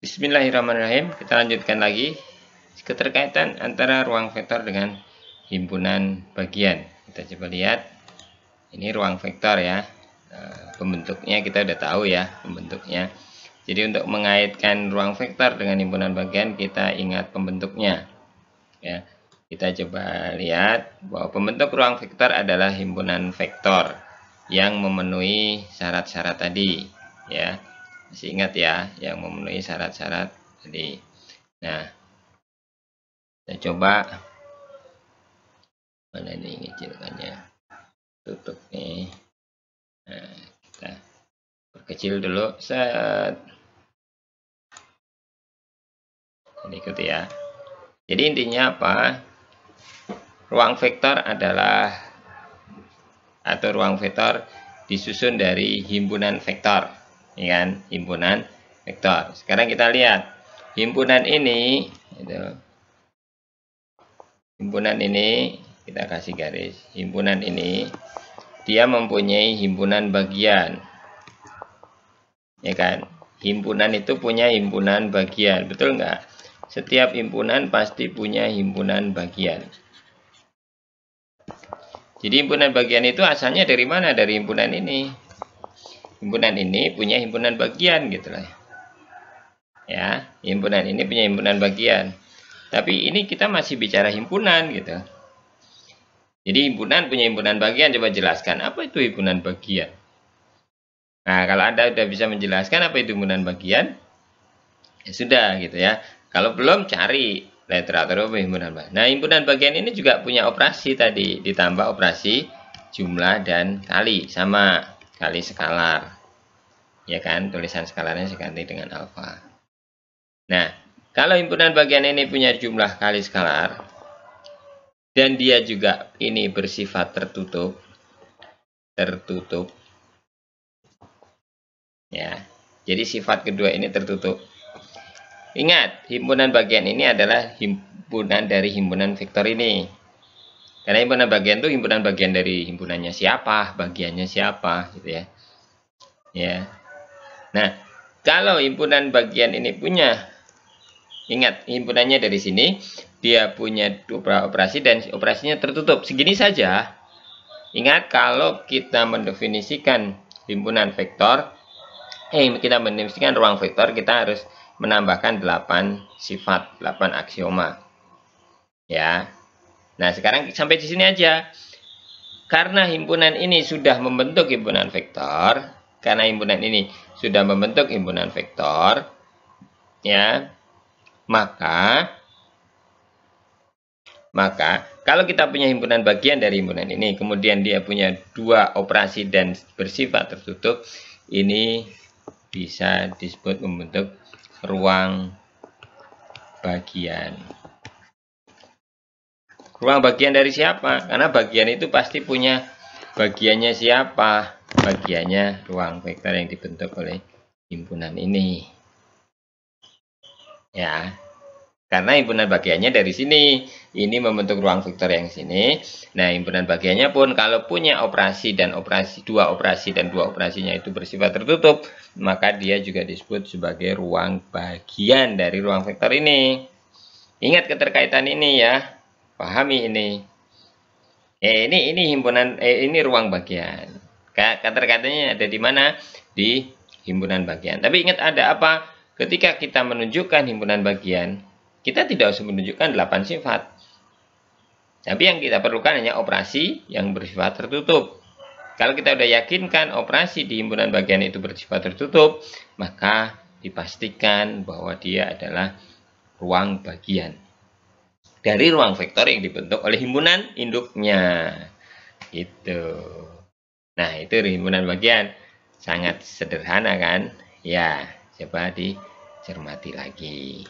Bismillahirrahmanirrahim. Kita lanjutkan lagi keterkaitan antara ruang vektor dengan himpunan bagian. Kita coba lihat. Ini ruang vektor ya. Pembentuknya kita udah tahu ya pembentuknya. Jadi untuk mengaitkan ruang vektor dengan himpunan bagian kita ingat pembentuknya. Ya. Kita coba lihat bahwa pembentuk ruang vektor adalah himpunan vektor yang memenuhi syarat-syarat tadi ya. Masih ingat ya, yang memenuhi syarat-syarat tadi. Nah, kita coba mana ini ngecilkannya, tutup nih. Nah, kita perkecil dulu, set. Ini ikuti ya. Jadi intinya apa? Ruang vektor adalah atau ruang vektor disusun dari himpunan vektor. Ya kan, himpunan vektor. Sekarang kita lihat himpunan ini himpunan ini kita kasih garis. Himpunan ini dia mempunyai himpunan bagian, ya kan? Himpunan itu punya himpunan bagian, betul nggak? Setiap himpunan pasti punya himpunan bagian. Jadi himpunan bagian itu asalnya dari mana? Dari himpunan ini. Himpunan ini punya himpunan bagian gitu lah. Ya, himpunan ini punya himpunan bagian. Tapi ini kita masih bicara himpunan gitu. Jadi himpunan punya himpunan bagian, coba jelaskan apa itu himpunan bagian. Nah, kalau Anda sudah bisa menjelaskan apa itu himpunan bagian, ya sudah gitu ya. Kalau belum, cari literatur himpunan bagian. Nah, himpunan bagian ini juga punya operasi tadi, ditambah operasi jumlah dan kali, sama kali skalar, ya kan? Tulisan skalarnya saya ganti dengan alfa. Nah, kalau himpunan bagian ini punya jumlah kali skalar dan dia juga ini bersifat tertutup, ya. Jadi sifat kedua ini tertutup. Ingat, himpunan bagian ini adalah himpunan dari himpunan vektor ini. Karena himpunan bagian itu himpunan bagian dari himpunannya siapa, bagiannya siapa, gitu ya. Ya. Nah, kalau himpunan bagian ini punya, ingat himpunannya dari sini, dia punya dua operasi dan operasinya tertutup. Segini saja. Ingat kalau kita mendefinisikan himpunan vektor, kita mendefinisikan ruang vektor, kita harus menambahkan 8 sifat, 8 aksioma. Ya. Nah, sekarang sampai di sini aja. Karena himpunan ini sudah membentuk himpunan vektor, ya, maka kalau kita punya himpunan bagian dari himpunan ini, kemudian dia punya dua operasi dan bersifat tertutup, ini bisa disebut membentuk ruang bagian. Ruang bagian dari siapa? Karena bagian itu pasti punya bagiannya siapa? Bagiannya ruang vektor yang dibentuk oleh himpunan ini. Ya. Karena himpunan bagiannya dari sini. Ini membentuk ruang vektor yang sini. Nah, himpunan bagiannya pun kalau punya operasi dan dua operasinya itu bersifat tertutup, maka dia juga disebut sebagai ruang bagian dari ruang vektor ini. Ingat keterkaitan ini ya. Pahami ini. Ini himpunan ini ruang bagian. Keterkaitannya ada di mana? Di himpunan bagian. Tapi ingat ada apa? Ketika kita menunjukkan himpunan bagian, kita tidak usah menunjukkan 8 sifat. Tapi yang kita perlukan hanya operasi yang bersifat tertutup. Kalau kita sudah yakinkan operasi di himpunan bagian itu bersifat tertutup, maka dipastikan bahwa dia adalah ruang bagian dari ruang vektor yang dibentuk oleh himpunan induknya. Gitu. Nah, itu himpunan bagian. Sangat sederhana kan? Ya, coba dicermati lagi.